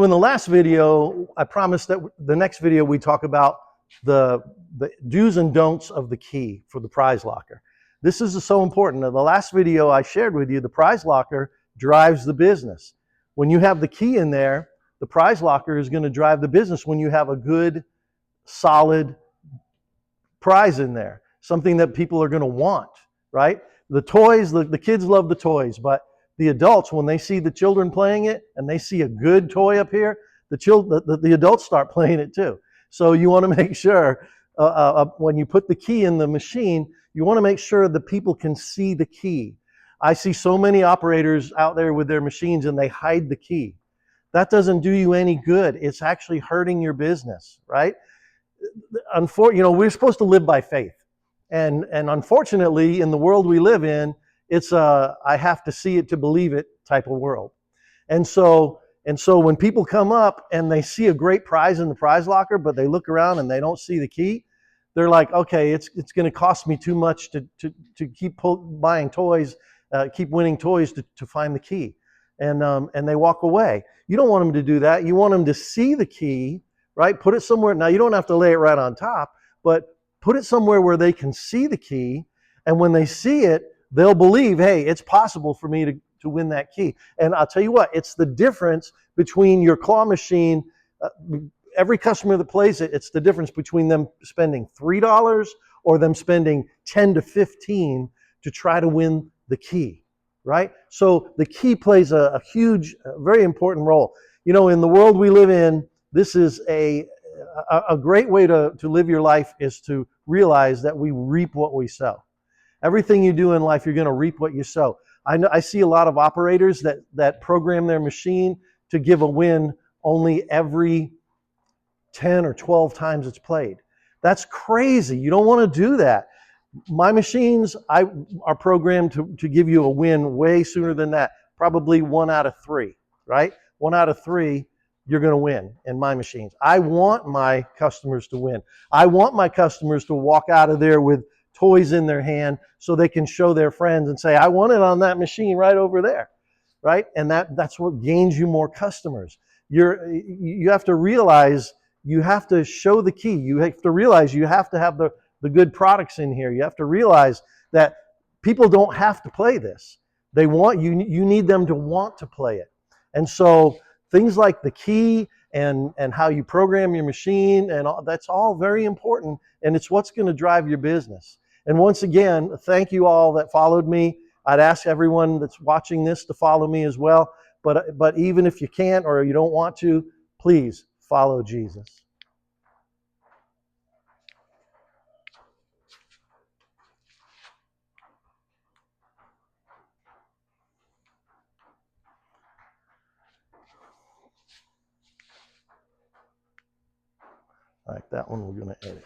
In the last video, I promised that the next video we talk about the do's and don'ts of the key for the prize locker. This is so important. In the last video I shared with you, the prize locker drives the business. When you have the key in there, the prize locker is going to drive the business when you have a good, solid prize in there, something that people are going to want, right? The toys, the kids love the toys, but the adults, when they see the children playing it and they see a good toy up here, the adults start playing it too. So you want to make sure when you put the key in the machine, you want to make sure that people can see the key. I see so many operators out there with their machines and they hide the key. That doesn't do you any good. It's actually hurting your business, right? We're supposed to live by faith. And unfortunately, in the world we live in, it's a I have to see it to believe it type of world. And so when people come up and they see a great prize in the prize locker, but they look around and they don't see the key, they're like, okay, it's going to cost me too much to keep buying toys, keep winning toys to find the key. And they walk away. You don't want them to do that. You want them to see the key, right? Put it somewhere. Now, you don't have to lay it right on top, but put it somewhere where they can see the key. And when they see it, they'll believe, hey, it's possible for me to win that key. And I'll tell you what, it's the difference between your claw machine. Every customer that plays it, it's the difference between them spending $3 or them spending 10 to 15 to try to win the key, right? So the key plays a huge, very important role. You know, in the world we live in, this is a great way to live your life is to realize that we reap what we sow. Everything you do in life, you're going to reap what you sow. I see a lot of operators that program their machine to give a win only every 10 or 12 times it's played. That's crazy. You don't want to do that. My machines are programmed to give you a win way sooner than that. Probably 1 out of 3, right? 1 out of 3, you're going to win in my machines. I want my customers to win. I want my customers to walk out of there with toys in their hand so they can show their friends and say, I want it on that machine right over there, right? And that's what gains you more customers. You have to realize you have to show the key. You have to realize you have to have the good products in here. You have to realize that people don't have to play this. They want you need them to want to play it. And so things like the key and how you program your machine and that's all very important, and it's what's going to drive your business. And once again, thank you all that followed me. I'd ask everyone that's watching this to follow me as well. But even if you can't or you don't want to, please follow Jesus. All right, that one we're going to edit.